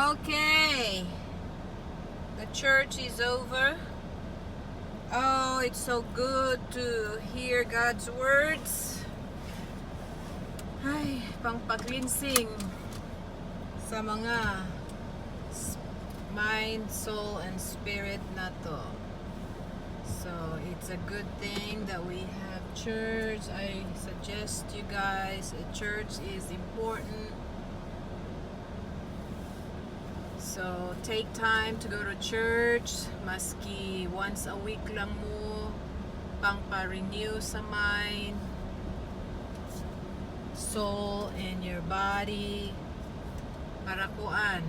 Okay, the church is over. Oh, it's so good to hear God's words. Ay, pang-cleansing sa mga mind, soul, and spirit na to. So, it's a good thing that we have church. I suggest you guys, church is important. So, take time to go to church, maski once a week lang mo, pang pa-renew sa mind, soul, and your body, para kuan.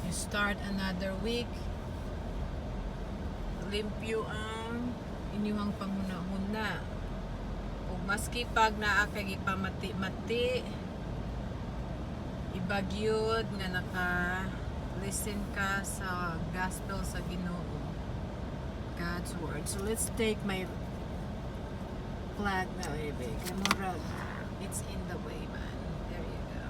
You start another week, limpyo ang inyong panghuna-huna. O maski pag naa kay ipamati-mati, ibagyod nga naka-listen ka sa gospel sa Ginoo, God's word. So let's take my flag na, baby. Kamurag, it's in the way, man. There you go.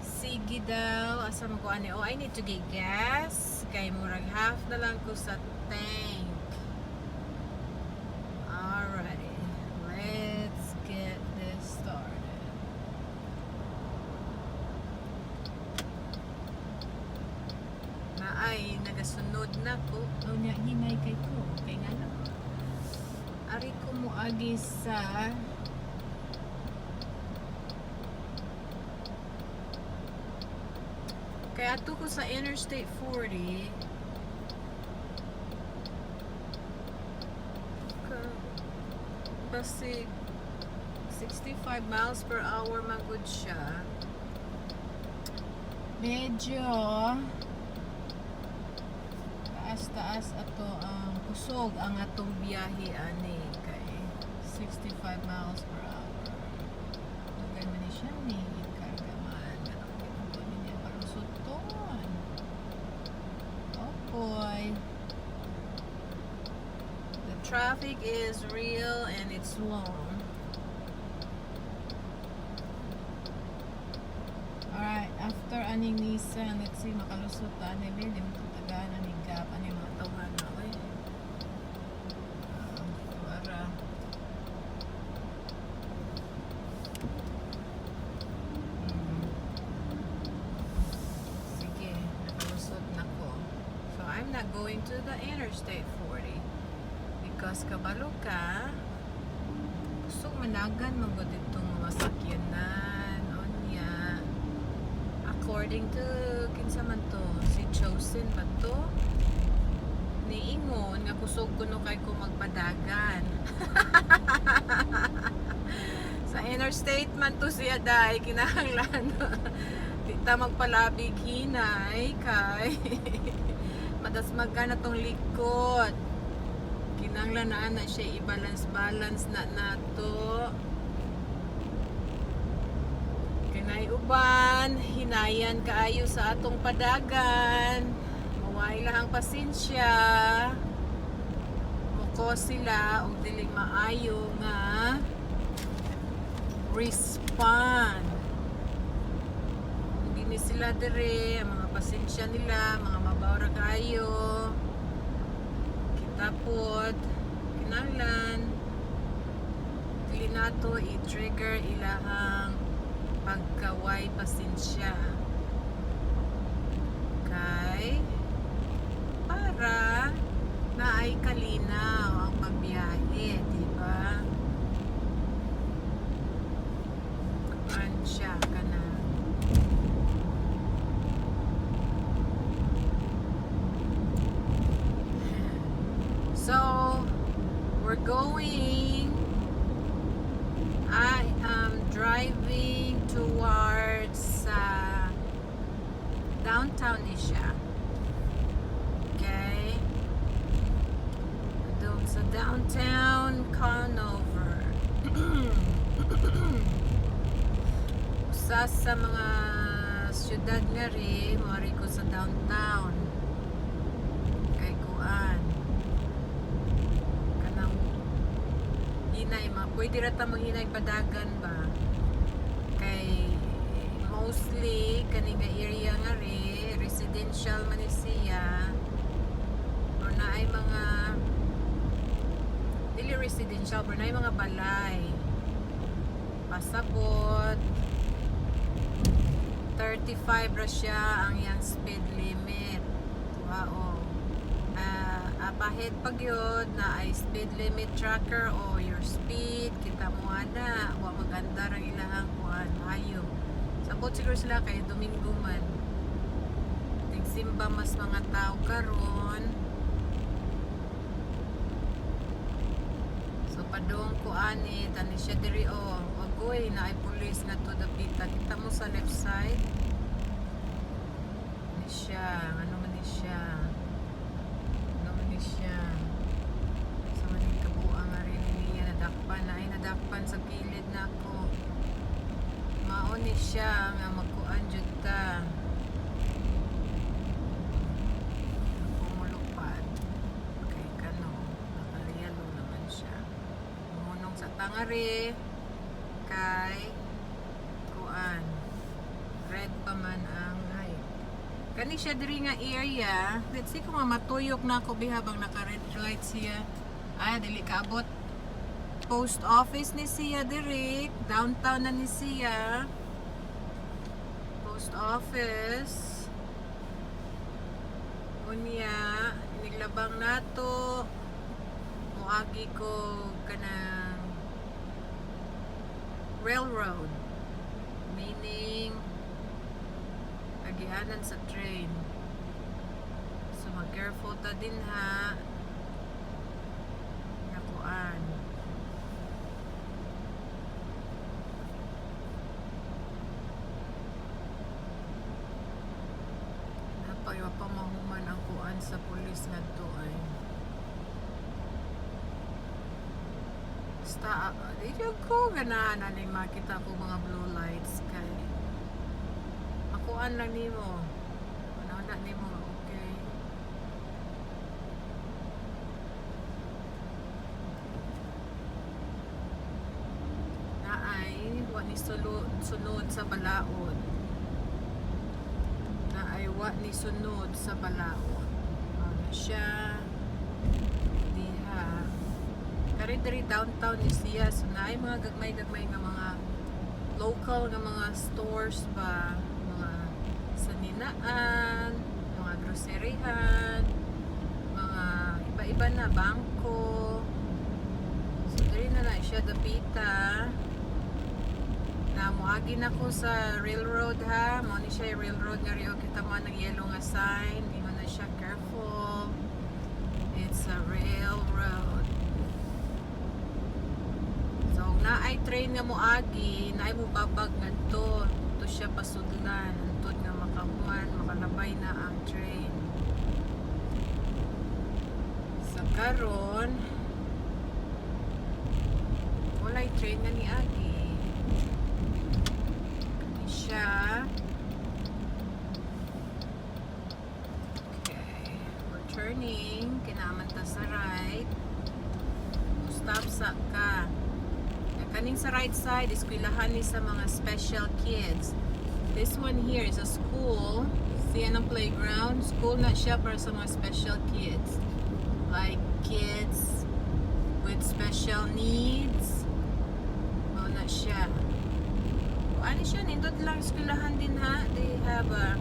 Sige daw, asa mo ko ani? Oh, I need to get gas. Kay murag half na lang ko sa tank. Alrighty, let's get this started. Ay, nagasunod na ko. O niya, hinay kay ko. Okay nga na. Ari ko mo agi sa kaya ato ko sa Interstate 40. Basi 65 miles per hour magud siya. Medyo taas ato ang kusog ang atong biyahe ani kay 65 miles per hour. Dugay man ni siya ni kargaman. Ano niya palusuton. Oh boy. The traffic is real and it's long. Alright, after aning Nissan, let's see makalusot ani din mo tagaan ani gap ani mga tawhan na oy. Para sige, nakalusot na ko. So I'm not going to the Interstate 40 because kabalo ka gusto managan mga ditong mga sakyanan onya. According to kinsa man to, si Chosen ba to? Niingon nga kusog kuno kay ko magpadagan. Sa interstate man to siya dai kinahanglan. Di ta magpalabig hinay kay madas magkana tong likod. Kinahanglan na siya i-balance na nato. Nay uban, hinayan kaayo sa atong padagan. Maway lang pasensya. Muko sila og dili maayo nga respond. Hindi ni sila dire, ang mga pasensya nila, mga mabawra kaayo. Kita pod kinahanglan dili nato i-trigger ilahang pagkaway pasensya kay para na ay kalinaw ang pagbiyahe, diba? Ansya ka na. So we're going, I am driving towards downtown ni siya. Okay? Doon sa downtown Conover. Sa mga syudad nga rin, mawari ko sa downtown. Kay kuan. Kanang hinay, pwede rata manghinay padagan ba? Kay mostly kaning nga area nga residential man ni siya, or na ay mga dili residential pero na ay mga balay. Pasabot 35 ra siya ang yang speed limit. Wow. Apahid pag yun na ay speed limit tracker o your speed kita mo ana wa maganda ang ilahang kuan hayo. Sabot siguro sila kay Domingo man. Ting simba mas mga tao karon. So padung ko ani tani siya diri o wagoy na ay pulis nga to dapita. Kita mo sa left side. Ni siya, ano man ni siya. Siya sa maning kabuang nga rin niya nadakpan na ay nadakpan sa kilid na ako mauni siya nga magkuan jud ta pumulupad kay kano nakaliyalo naman siya munong sa tangari kay kuan red pa man ang kani siya diri nga area. Let's see kung matuyok na ako bihabang naka-red light siya. Dili kaabot. Post office ni siya diri. Downtown na ni siya. Post office. Unya, niglabang nato. Muagi ko kanang railroad. Meaning agianan sa train. So mag-careful ta din ha. Nakuan. Napayo pa mahuman ang kuan sa pulis ngadto ay. Basta dito ko ganahan ani makita ko mga blue lights kay kuan lang nimo. Ano na nimo, okay. Naay wa ni sunod sa balaod. Naay wa ni sunod sa balaod. Ano siya? Diha. Kari downtown ni siya. So naay mga gagmay nga mga local nga mga stores ba, saninaan, mga groceryhan, mga iba-iba na bangko. So diri na siya dapita. Na muagi na ko sa railroad ha. Mao ni siya railroad nga riyo kita mo ng yellow nga sign. Ingon na siya careful. It's a railroad. So naay train nga muagi, naay mo babag ngadto. Ito siya pasudlan. Antod nga makahuman, makalabay na ang train. Sa karon walay train nga ni agi. Kani siya. Okay, we're turning. Kinaman ta sa right. Stop sa ka. Kaning sa right side, eskwelahan ni sa mga special kids. This one here is a school. See ang playground. School na siya para sa mga special kids. Like kids with special needs. Mao na siya. Ano siya, nindot lang eskwelahan din ha. They have a